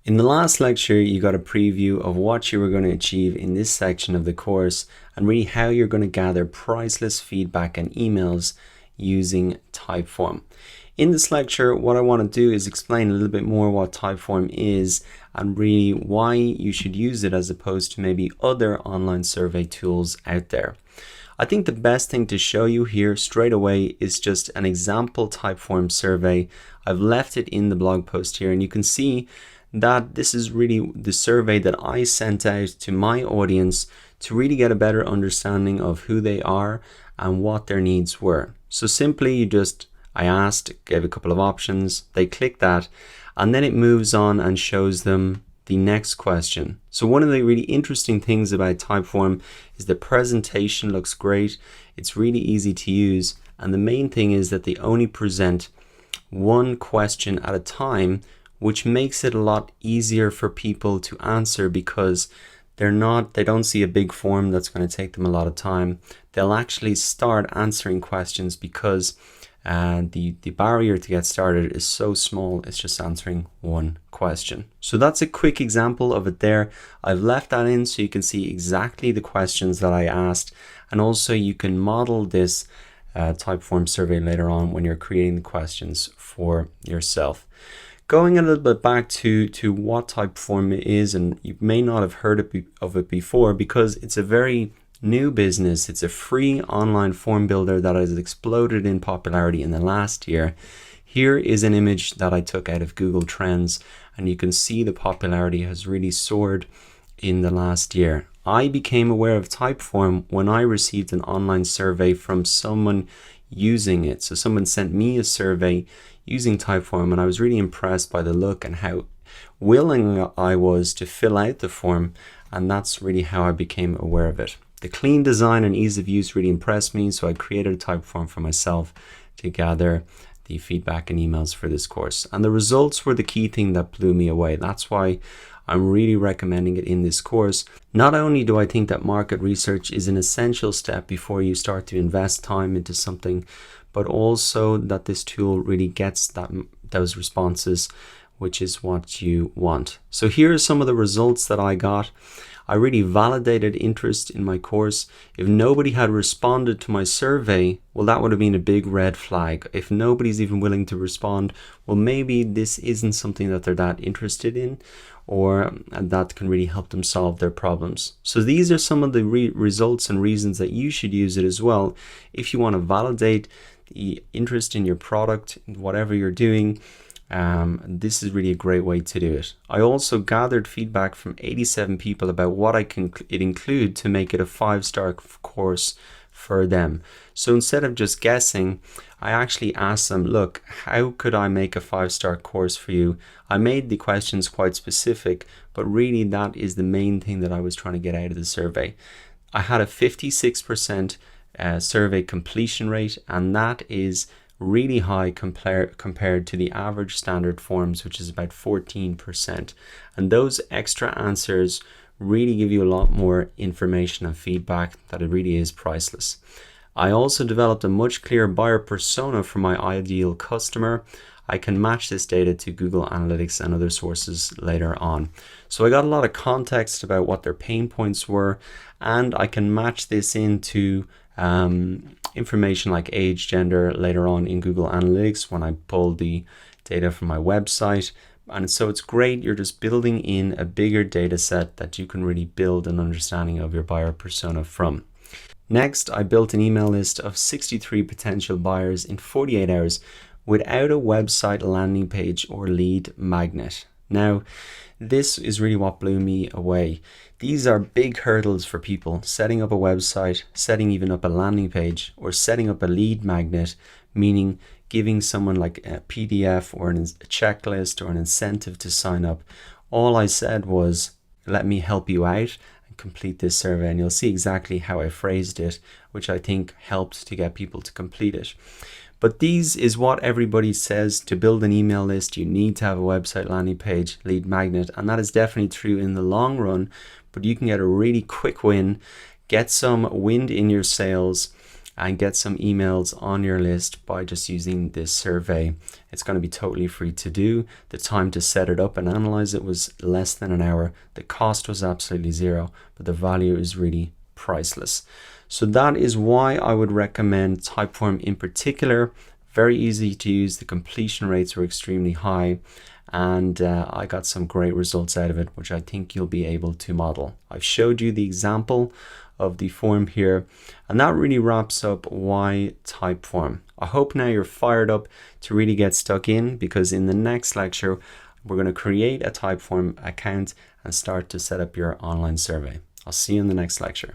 In the last lecture, you got a preview of what you were going to achieve in this section of the course and really how you're going to gather priceless feedback and emails using Typeform. In this lecture, what I want to do is explain a little bit more what Typeform is and really why you should use it as opposed to maybe other online survey tools out there. I think the best thing to show you here straight away is just an example Typeform survey. I've left it in the blog post here, and you can see that this is really the survey that I sent out to my audience to really get a better understanding of who they are and what their needs were. So simply I asked, gave a couple of options, they click that, and then it moves on and shows them the next question. So one of the really interesting things about Typeform is the presentation looks great, it's really easy to use, and the main thing is that they only present one question at a time, which makes it a lot easier for people to answer because they don't see a big form that's going to take them a lot of time. They'll actually start answering questions because the barrier to get started is so small, it's just answering one question. So that's a quick example of it there. I've left that in so you can see exactly the questions that I asked, and also you can model this Typeform survey later on when you're creating the questions for yourself. Going a little bit back to what Typeform is, and you may not have heard of it before because it's a very new business. It's a free online form builder that has exploded in popularity in the last year. Here is an image that I took out of Google Trends, and you can see the popularity has really soared in the last year. I became aware of Typeform when I received an online survey from someone using it. So someone sent me a survey using Typeform, and I was really impressed by the look and how willing I was to fill out the form, and that's really how I became aware of it. The clean design and ease of use really impressed me, so I created a Typeform for myself to gather the feedback and emails for this course. And the results were the key thing that blew me away. That's why I'm really recommending it in this course. Not only do I think that market research is an essential step before you start to invest time into something, but also that this tool really gets those responses, which is what you want. So here are some of the results that I got. I really validated interest in my course. If nobody had responded to my survey, well, that would have been a big red flag. If nobody's even willing to respond, well, maybe this isn't something that they're that interested in, or that can really help them solve their problems. So these are some of the results and reasons that you should use it as well. If you want to validate the interest in your product, whatever you're doing, this is really a great way to do it. I also gathered feedback from 87 people about what it include to make it a 5-star course for them. So instead of just guessing, I actually asked them, look, how could I make a 5-star course for you? I made the questions quite specific, but really that is the main thing that I was trying to get out of the survey. I had a 56% survey completion rate, and that is really high compared to the average standard forms, which is about 14%. And those extra answers really give you a lot more information and feedback that it really is priceless. I also developed a much clearer buyer persona for my ideal customer. I can match this data to Google Analytics and other sources later on. So I got a lot of context about what their pain points were, and I can match this into information like age, gender later on in Google Analytics when I pull the data from my website. And so it's great, you're just building in a bigger data set that you can really build an understanding of your buyer persona from. Next, I built an email list of 63 potential buyers in 48 hours without a website landing page or lead magnet. Now, this is really what blew me away. These are big hurdles for people, setting up a website, setting even up a landing page, or setting up a lead magnet, meaning giving someone like a PDF or a checklist or an incentive to sign up. All I said was, let me help you out and complete this survey, and you'll see exactly how I phrased it, which I think helped to get people to complete it. But these is what everybody says. To build an email list, you need to have a website, landing page, lead magnet, and that is definitely true in the long run, but you can get a really quick win, get some wind in your sails, and get some emails on your list by just using this survey. It's going to be totally free to do. The time to set it up and analyze it was less than an hour. The cost was absolutely zero, but the value is really priceless. So that is why I would recommend Typeform in particular. Very easy to use. The completion rates were extremely high, and I got some great results out of it, which I think you'll be able to model. I've showed you the example of the form here, and that really wraps up why Typeform. I hope now you're fired up to really get stuck in, because in the next lecture we're going to create a Typeform account and start to set up your online survey. I'll see you in the next lecture.